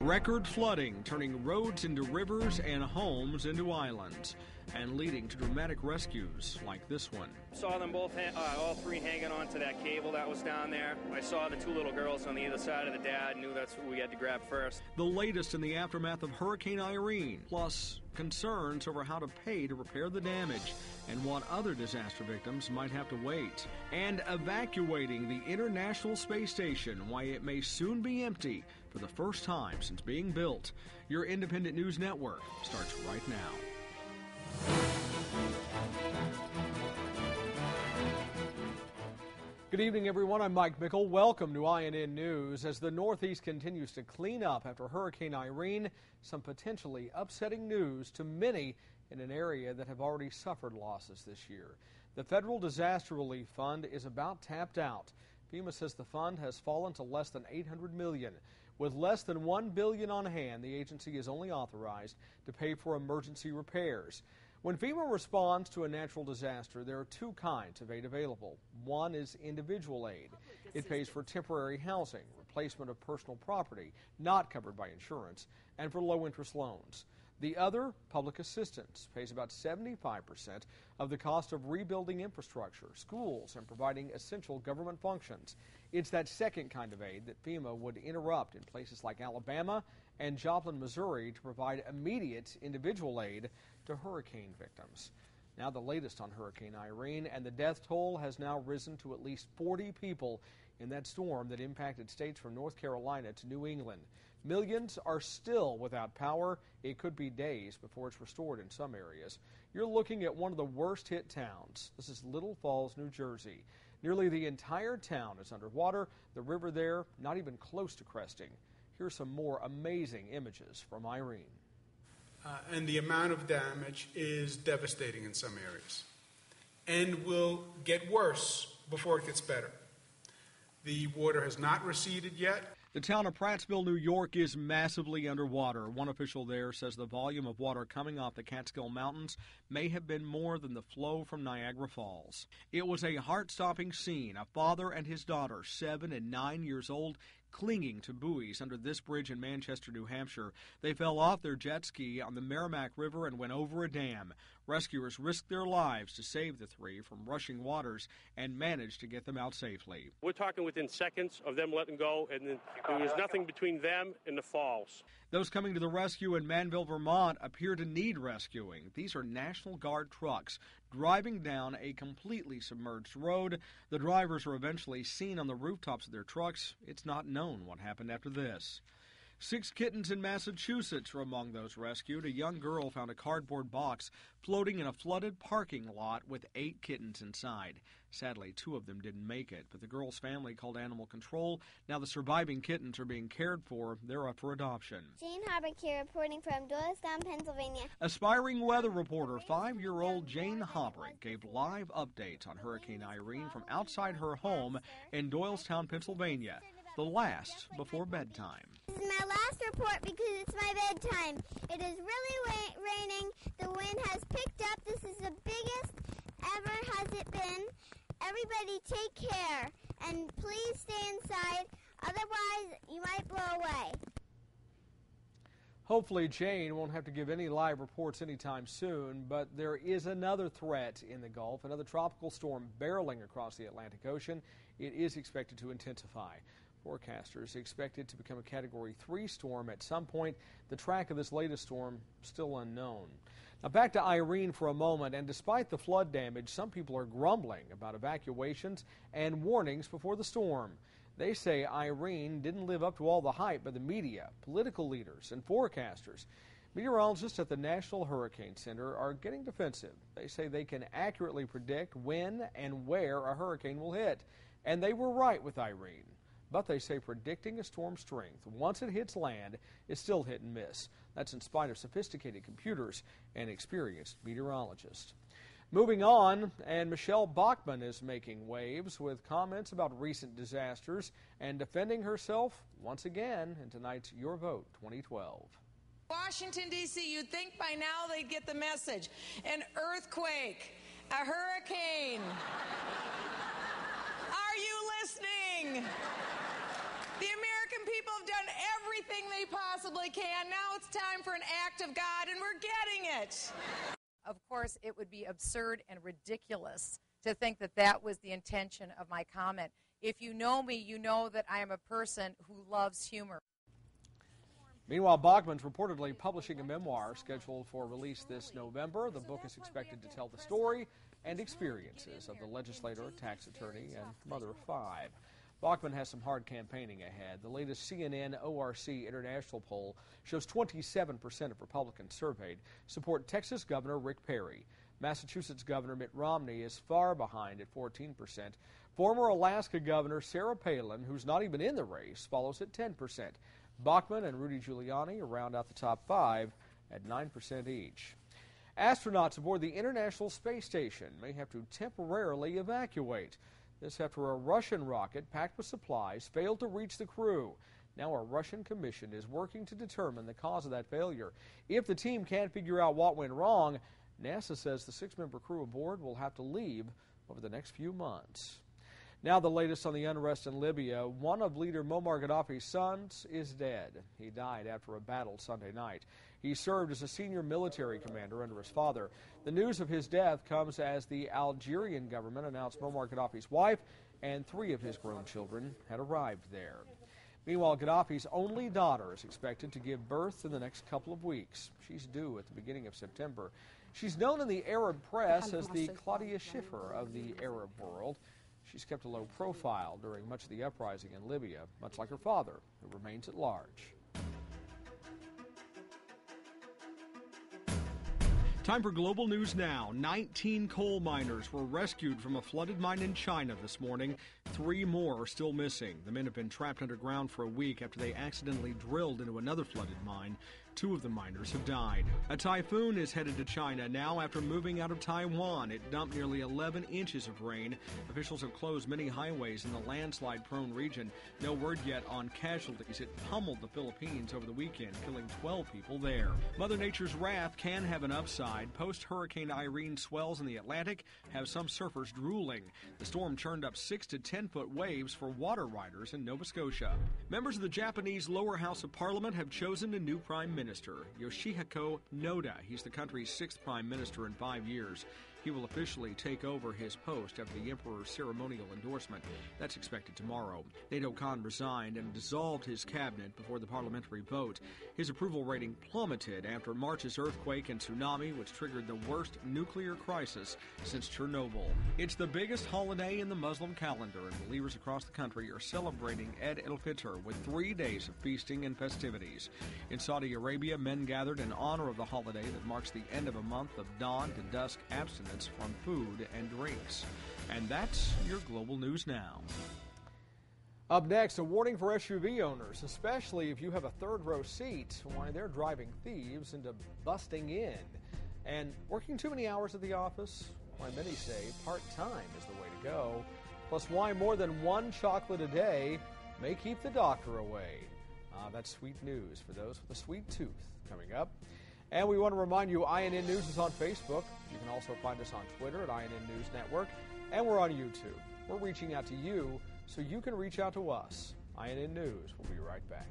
Record flooding, turning roads into rivers and homes into islands, and leading to dramatic rescues like this one. Saw them both, all three hanging onto that cable that was down there. I saw the two little girls on the other side of the dad, knew that's what we had to grab first. The latest in the aftermath of Hurricane Irene, plus concerns over how to pay to repair the damage and what other disaster victims might have to wait. And evacuating the International Space Station, why it may soon be empty for the first time since being built. Your independent news network starts right now. Good evening, everyone. I'm Mike Mickle. Welcome to INN News. As the Northeast continues to clean up after Hurricane Irene, some potentially upsetting news to many in an area that have already suffered losses this year. The Federal Disaster Relief Fund is about tapped out. FEMA says the fund has fallen to less than $800 million. With less than $1 billion on hand, the agency is only authorized to pay for emergency repairs. When FEMA responds to a natural disaster, there are two kinds of aid available. One is individual aid. It pays for temporary housing, replacement of personal property not covered by insurance, and for low-interest loans. The other, public assistance, pays about 75% of the cost of rebuilding infrastructure, schools, and providing essential government functions. It's that second kind of aid that FEMA would interrupt in places like Alabama and Joplin, Missouri, to provide immediate individual aid to hurricane victims. Now the latest on Hurricane Irene, and the death toll has now risen to at least 40 people in that storm that impacted states from North Carolina to New England. Millions are still without power. It could be days before it's restored in some areas. You're looking at one of the worst hit towns. This is Little Falls, New Jersey. Nearly the entire town is underwater. The river there not even close to cresting. Here's some more amazing images from Irene. And the amount of damage is devastating in some areas and will get worse before it gets better. The water has not receded yet. The town of Prattsville, New York is massively underwater. One official there says the volume of water coming off the Catskill Mountains may have been more than the flow from Niagara Falls. It was a heart-stopping scene. A father and his daughter, 7 and 9 years old, clinging to buoys under this bridge in Manchester, New Hampshire. They fell off their jet ski on the Merrimack River and went over a dam. Rescuers risked their lives to save the three from rushing waters and managed to get them out safely. We're talking within seconds of them letting go, and then there was nothing between them and the falls. Those coming to the rescue in Manville, Vermont appear to need rescuing. These are National Guard trucks driving down a completely submerged road. The drivers are eventually seen on the rooftops of their trucks. It's not known what happened after this. 6 kittens in Massachusetts are among those rescued. A young girl found a cardboard box floating in a flooded parking lot with 8 kittens inside. Sadly, 2 of them didn't make it, but the girl's family called animal control. Now the surviving kittens are being cared for. They're up for adoption. Jane Harbeck here, reporting from Doylestown, Pennsylvania. Aspiring weather reporter 5-year-old Jane Harbeck gave live updates on Hurricane Irene from outside her home in Doylestown, Pennsylvania. The last before bedtime. This is my last report because it's my bedtime. It is really raining. The wind has picked up. This is the biggest ever has it been. Everybody take care and please stay inside. Otherwise, you might blow away. Hopefully Jane won't have to give any live reports anytime soon, but there is another threat in the Gulf, another tropical storm barreling across the Atlantic Ocean. It is expected to intensify. Forecasters expect it to become a Category 3 storm at some point. The track of this latest storm still unknown. Now back to Irene for a moment, and despite the flood damage, some people are grumbling about evacuations and warnings before the storm. They say Irene didn't live up to all the hype by the media, political leaders, and forecasters. Meteorologists at the National Hurricane Center are getting defensive. They say they can accurately predict when and where a hurricane will hit. And they were right with Irene. But they say predicting a storm's strength once it hits land is still hit and miss. That's in spite of sophisticated computers and experienced meteorologists. Moving on, and Michelle Bachmann is making waves with comments about recent disasters and defending herself once again in tonight's Your Vote 2012. Washington, D.C., you'd think by now they'd get the message. An earthquake, a hurricane. Are you listening? The American people have done everything they possibly can. Now it's time for an act of God, and we're getting it. Of course, it would be absurd and ridiculous to think that that was the intention of my comment. If you know me, you know that I am a person who loves humor. Meanwhile, Bachmann's reportedly publishing a memoir scheduled for release this November. The book is expected to tell the story and experiences of the legislator, tax attorney, and mother of 5. Bachmann has some hard campaigning ahead. The latest CNN ORC International poll shows 27% of Republicans surveyed support Texas Governor Rick Perry. Massachusetts Governor Mitt Romney is far behind at 14%. Former Alaska Governor Sarah Palin, who's not even in the race, follows at 10%. Bachmann and Rudy Giuliani round out the top 5 at 9% each. Astronauts aboard the International Space Station may have to temporarily evacuate. This after a Russian rocket packed with supplies failed to reach the crew. Now a Russian commission is working to determine the cause of that failure. If the team can't figure out what went wrong, NASA says the 6-member crew aboard will have to leave over the next few months. Now the latest on the unrest in Libya. One of leader Muammar Gaddafi's sons is dead. He died after a battle Sunday night. He served as a senior military commander under his father. The news of his death comes as the Algerian government announced Muammar Gaddafi's wife and 3 of his grown children had arrived there. Meanwhile, Gaddafi's only daughter is expected to give birth in the next couple of weeks. She's due at the beginning of September. She's known in the Arab press as the Claudia Schiffer of the Arab world. She's kept a low profile during much of the uprising in Libya, much like her father, who remains at large. Time for Global News Now. 19 coal miners were rescued from a flooded mine in China this morning. 3 more are still missing. The men have been trapped underground for a week after they accidentally drilled into another flooded mine. 2 of the miners have died. A typhoon is headed to China now after moving out of Taiwan. It dumped nearly 11 inches of rain. Officials have closed many highways in the landslide-prone region. No word yet on casualties. It pummeled the Philippines over the weekend, killing 12 people there. Mother Nature's wrath can have an upside. Post-Hurricane Irene swells in the Atlantic have some surfers drooling. The storm churned up 6 to 10-foot waves for water riders in Nova Scotia. Members of the Japanese lower house of parliament have chosen a new prime minister, Yoshihiko Noda. He's the country's 6th prime minister in 5 years. He will officially take over his post after the emperor's ceremonial endorsement. That's expected tomorrow. Nato Khan resigned and dissolved his cabinet before the parliamentary vote. His approval rating plummeted after March's earthquake and tsunami, which triggered the worst nuclear crisis since Chernobyl. It's the biggest holiday in the Muslim calendar, and believers across the country are celebrating Eid al-Fitr with 3 days of feasting and festivities. In Saudi Arabia, men gathered in honor of the holiday that marks the end of a month of dawn to dusk abstinence from food and drinks. And that's your Global News Now. Up next, a warning for SUV owners, especially if you have a third-row seat, why they're driving thieves into busting in. And working too many hours at the office, why many say part-time is the way to go. Plus, why more than 1 chocolate a day may keep the doctor away. That's sweet news for those with a sweet tooth. Coming up. And we want to remind you, INN News is on Facebook. You can also find us on Twitter at INN News Network. And we're on YouTube. We're reaching out to you so you can reach out to us. INN News will be right back.